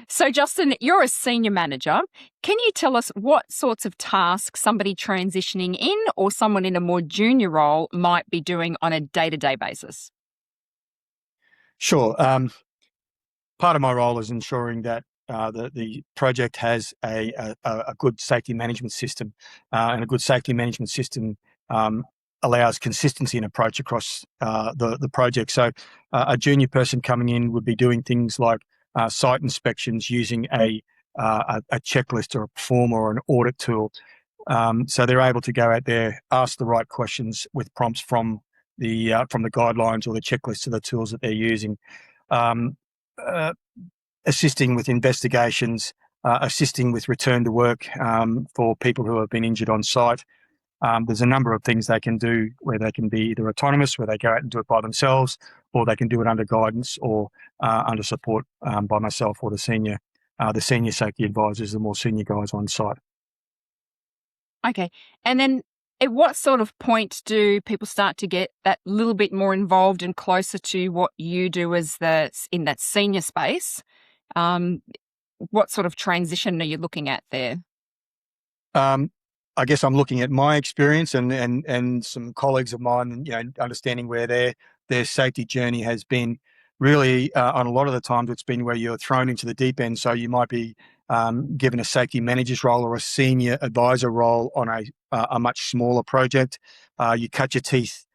So, Justin, you're a senior manager. Can you tell us what sorts of tasks somebody transitioning in or someone in a more junior role might be doing on a day-to-day basis? Sure. Part of my role is ensuring that the project has a good safety management system, and a good safety management system allows consistency in approach across the project. So a junior person coming in would be doing things like site inspections using a checklist or a form or an audit tool. So they're able to go out there, ask the right questions with prompts from the guidelines or the checklist of the tools that they're using. assisting with investigations, assisting with return to work for people who have been injured on site. There's a number of things they can do where they can be either autonomous, where they go out and do it by themselves, or they can do it under guidance or under support by myself or the senior safety advisors, the more senior guys on site. Okay. And then at what sort of point do people start to get that little bit more involved and closer to what you do as in that senior space? What sort of transition are you looking at there? I guess I'm looking at my experience and some colleagues of mine, understanding where their safety journey has been. Really, on a lot of the times, it's been where you're thrown into the deep end. So you might be given a safety manager's role or a senior advisor role on a much smaller project. You cut your teeth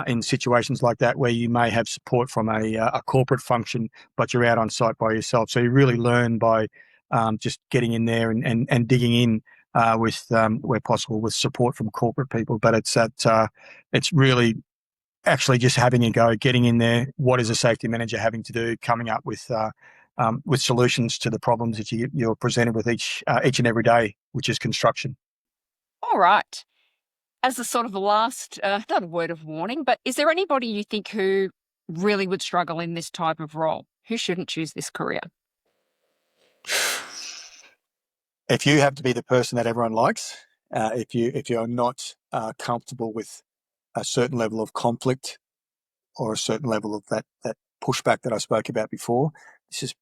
in situations like that where you may have support from a corporate function, but you're out on site by yourself. So you really learn by just getting in there and digging in. With where possible, with support from corporate people, but it's really actually just having a go, getting in there. What is a safety manager having to do? Coming up with solutions to the problems that you're presented with each and every day, which is construction. All right. As a sort of the last, not a word of warning, but is there anybody you think who really would struggle in this type of role? Who shouldn't choose this career? If you have to be the person that everyone likes, if you're not comfortable with a certain level of conflict or a certain level of that pushback that I spoke about before, this is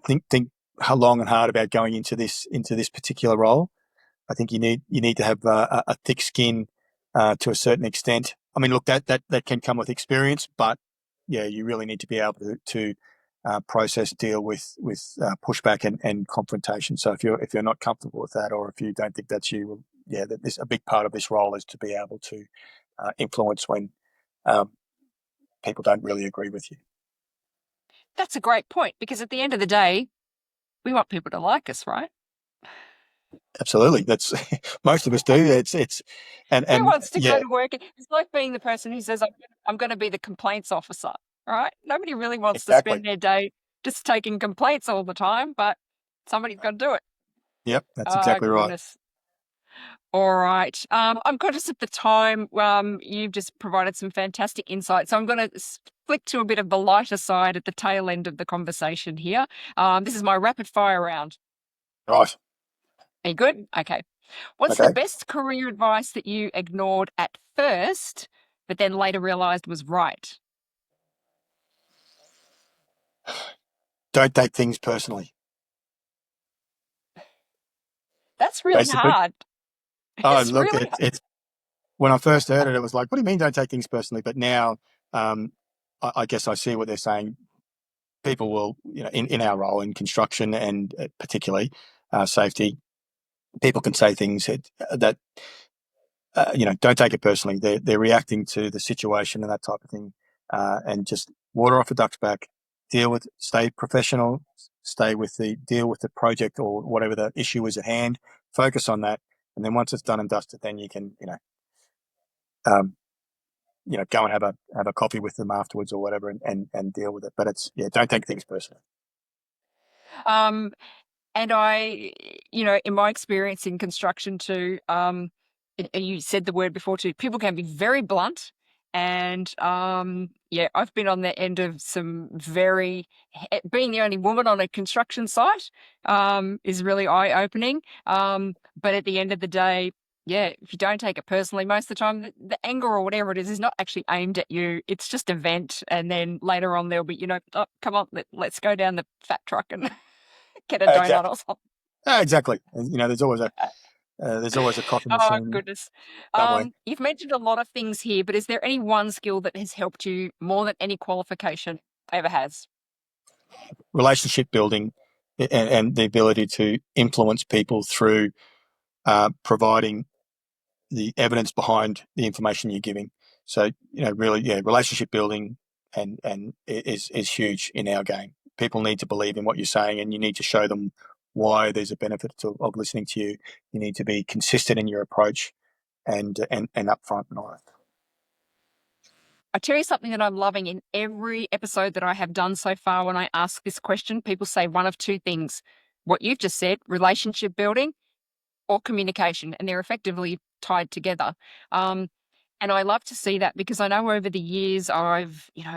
think how long and hard about going into this particular role. I think you need to have a thick skin to a certain extent. I mean, look, that can come with experience, but yeah, you really need to be able to process, deal with pushback and confrontation. So if you're not comfortable with that, or if you don't think that's you, yeah, that a big part of this role is to be able to influence when people don't really agree with you. That's a great point, because at the end of the day, we want people to like us, right? Absolutely, that's most of us do. It's Who and wants to go yeah, to work? It's like being the person who says, I'm going to be the complaints officer, right? Nobody really wants to exactly. spend their day just taking complaints all the time, but somebody's got to do it. Yep, that's Oh, exactly right. goodness. All right. I'm conscious of the time. You've just provided some fantastic insight. So I'm going to flick to a bit of the lighter side at the tail end of the conversation here. This is my rapid fire round. Right. Are you good? Okay. What's the Okay. best career advice that you ignored at first, but then later realized was right? Don't take things personally. That's really Basically. hard. Oh, It's look, really it's when I first heard it, it was like, what do you mean don't take things personally? But now, um, I guess I see what they're saying. People will, in our role in construction and particularly safety, people can say things that don't take it personally. They're reacting to the situation and that type of thing, and just water off a duck's back. Stay professional, deal with the project or whatever the issue is at hand. Focus on that, and then once it's done and dusted, then you can, um, go and have a coffee with them afterwards or whatever, and deal with it. But don't take things personally. um and in my experience in construction too, and you said the word before too, people can be very blunt. And yeah, I've been on the end of some being the only woman on a construction site is really eye-opening. But at the end of the day, yeah, if you don't take it personally, most of the time the anger or whatever it is not actually aimed at you. It's just a vent. And then later on, there'll be, oh, come on, let's go down the fat truck and get a donut Exactly. or something. Exactly. There's always a coffee Oh, machine goodness. somewhere. You've mentioned a lot of things here, but is there any one skill that has helped you more than any qualification ever has? Relationship building and the ability to influence people through providing the evidence behind the information you're giving. So, really, yeah, relationship building and is huge in our game. People need to believe in what you're saying, and you need to show them why there's a benefit of listening to you. You need to be consistent in your approach and upfront and honest. I tell you something that I'm loving in every episode that I have done so far. When I ask this question, people say one of two things: what you've just said, relationship building, or communication, and they're effectively tied together. Um, and I love to see that because I know over the years, a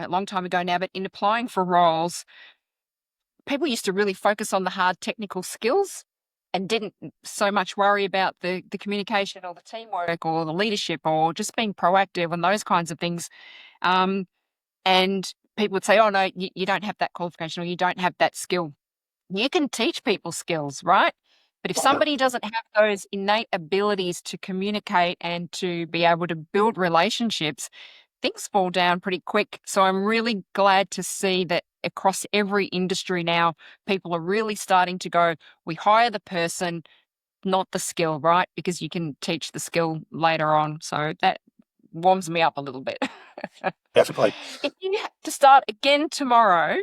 long time ago now, but in applying for roles, people used to really focus on the hard technical skills and didn't so much worry about the communication or the teamwork or the leadership or just being proactive and those kinds of things. Um, and people would say, oh, no, you don't have that qualification or you don't have that skill. You can teach people skills, right? But if somebody doesn't have those innate abilities to communicate and to be able to build relationships, things fall down pretty quick. So I'm really glad to see that across every industry now, people are really starting to go, we hire the person, not the skill, right? Because you can teach the skill later on. So that warms me up a little bit. Definitely. If you had to start again tomorrow,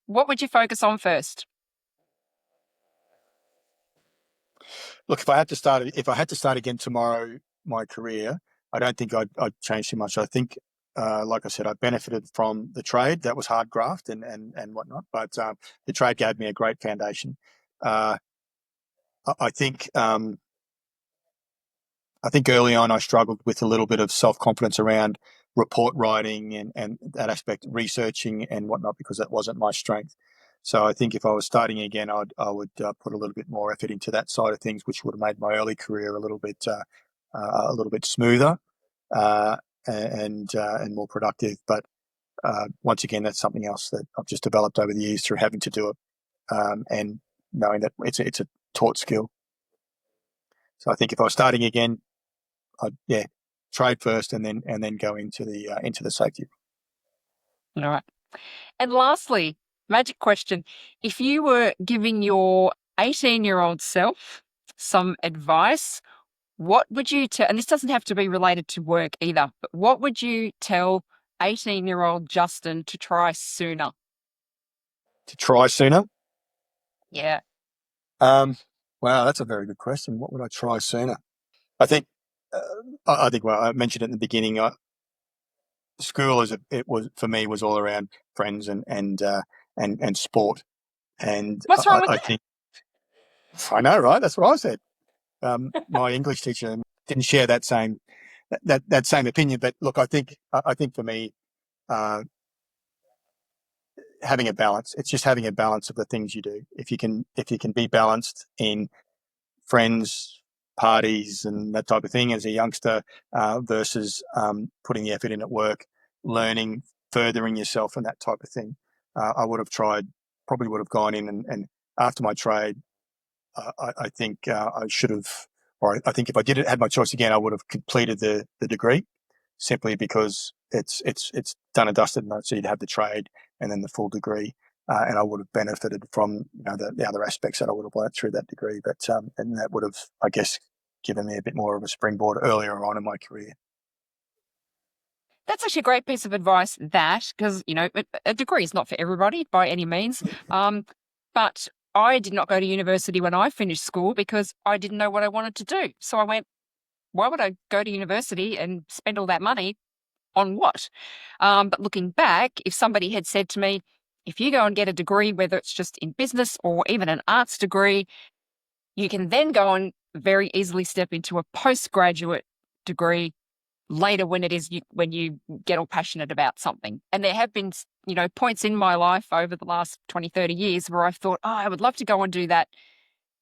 what would you focus on first? Look, if I had to start again tomorrow, my career, I don't think I'd change too much. I think, like I said, I benefited from the trade. That was hard graft and whatnot, but the trade gave me a great foundation. Uh, I think I think early on I struggled with a little bit of self confidence around report writing and that aspect, researching and whatnot, because that wasn't my strength. So I think if I was starting again, I would put a little bit more effort into that side of things, which would have made my early career a little bit smoother uh, and more productive. But once again, that's something else that I've just developed over the years through having to do it and knowing that it's a taught skill. So I think if I was starting again, I'd trade first and then go into the safety. All right. And lastly, magic question. If you were giving your 18-year-old self some advice, what would you tell? And this doesn't have to be related to work either, but what would you tell 18-year-old Justin to try sooner? To try sooner. Yeah. Um, wow, that's a very good question. What would I try sooner? I think uh, I think well I mentioned it in the beginning. School it was for me was all around friends and sport, and What's wrong with I that? think I know, right? That's what I said. My English teacher didn't share that same opinion, but look, I think for me, uh, having a balance. It's just having a balance of the things you do. If you can be balanced in friends, parties, and that type of thing as a youngster versus putting the effort in at work, learning, furthering yourself, and that type of thing. I would have tried, probably would have gone in and after my trade, I think I should have, or I think if I did it, had my choice again, I would have completed the degree simply because it's done and dusted. And so you'd have the trade and then the full degree, and I would have benefited from the other aspects that I would have learnt through that degree. But and that would have, I guess, given me a bit more of a springboard earlier on in my career. That's actually a great piece of advice, that, because, a degree is not for everybody by any means. But I did not go to university when I finished school because I didn't know what I wanted to do. So I went, why would I go to university and spend all that money on what? But looking back, if somebody had said to me, if you go and get a degree, whether it's just in business or even an arts degree, you can then go and very easily step into a postgraduate degree later when you get all passionate about something. And there have been, points in my life over the last 20, 30 years where I've thought, oh, I would love to go and do that.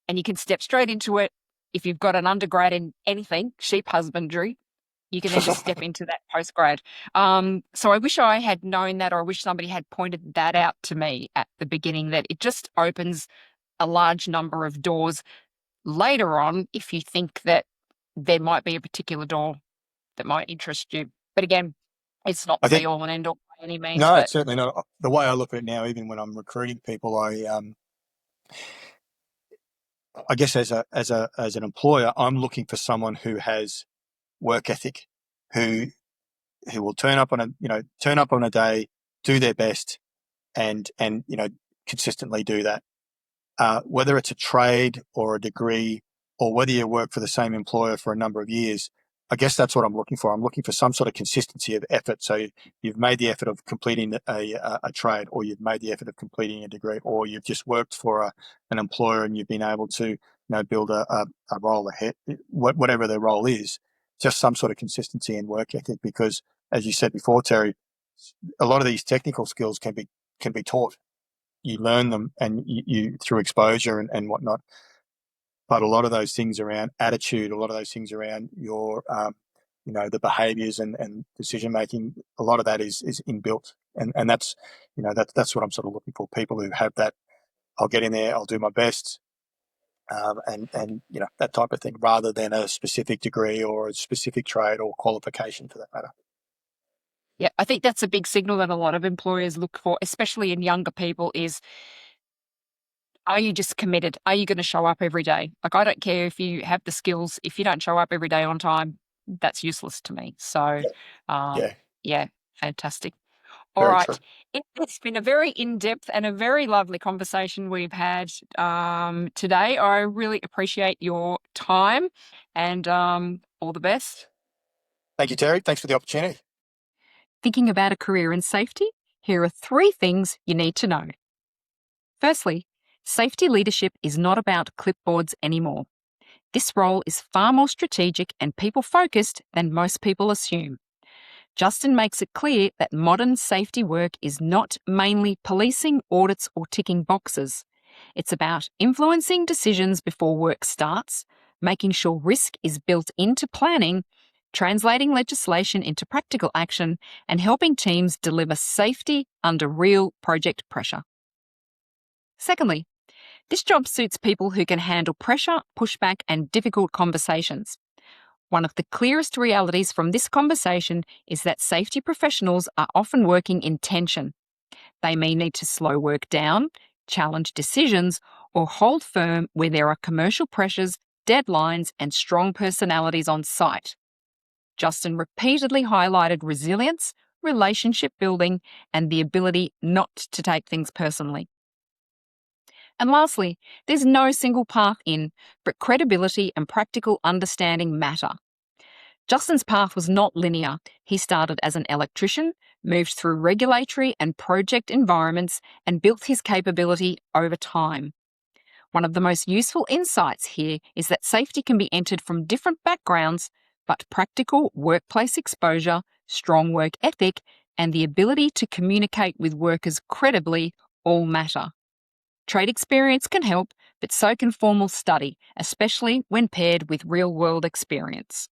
And you can step straight into it. If you've got an undergrad in anything, sheep husbandry, you can then just step into that postgrad. So I wish I had known that, or I wish somebody had pointed that out to me at the beginning, that it just opens a large number of doors later on if you think that there might be a particular door that might interest you. But again, it's not I the be think all and end all by any means. no, But it's certainly not. The way I look at it now, even when I'm recruiting people, I guess as an employer, I'm looking for someone who has work ethic, who will turn up on a day, do their best, and consistently do that. Whether it's a trade or a degree, or whether you work for the same employer for a number of years, I guess that's what I'm looking for. I'm looking for some sort of consistency of effort. So you've made the effort of completing a trade, or you've made the effort of completing a degree, or you've just worked for an employer and you've been able to build a role ahead, whatever the role is. Just some sort of consistency in work ethic, because as you said before, Terry, a lot of these technical skills can be taught. You learn them, and you through exposure and whatnot. But a lot of those things around attitude, a lot of those things around your, the behaviours and decision making, a lot of that is inbuilt, and that's, that's what I'm sort of looking for. People who have that. I'll get in there. I'll do my best, and that type of thing, rather than a specific degree or a specific trade or qualification for that matter. Yeah, I think that's a big signal that a lot of employers look for, especially in younger people, is, are you just committed? Are you going to show up every day? Like, I don't care if you have the skills. If you don't show up every day on time, that's useless to me. So, Yeah, yeah, fantastic. All very true. right. It's been a very in-depth and a very lovely conversation we've had today. I really appreciate your time, and all the best. Thank you, Terry. Thanks for the opportunity. Thinking about a career in safety? Here are 3 things you need to know. Firstly, safety leadership is not about clipboards anymore. This role is far more strategic and people-focused than most people assume. Justin makes it clear that modern safety work is not mainly policing, audits, or ticking boxes. It's about influencing decisions before work starts, making sure risk is built into planning, translating legislation into practical action, and helping teams deliver safety under real project pressure. Secondly, this job suits people who can handle pressure, pushback, and difficult conversations. One of the clearest realities from this conversation is that safety professionals are often working in tension. They may need to slow work down, challenge decisions, or hold firm where there are commercial pressures, deadlines, and strong personalities on site. Justin repeatedly highlighted resilience, relationship building, and the ability not to take things personally. And lastly, there's no single path in, but credibility and practical understanding matter. Justin's path was not linear. He started as an electrician, moved through regulatory and project environments, and built his capability over time. One of the most useful insights here is that safety can be entered from different backgrounds, but practical workplace exposure, strong work ethic, and the ability to communicate with workers credibly all matter. Trade experience can help, but so can formal study, especially when paired with real-world experience.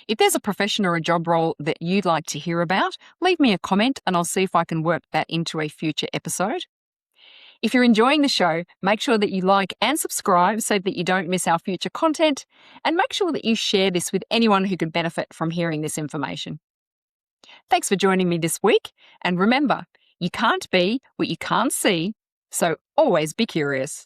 If there's a profession or a job role that you'd like to hear about, leave me a comment and I'll see if I can work that into a future episode. If you're enjoying the show, make sure that you like and subscribe so that you don't miss our future content, and make sure that you share this with anyone who could benefit from hearing this information. Thanks for joining me this week, and remember, you can't be what you can't see, so always be curious.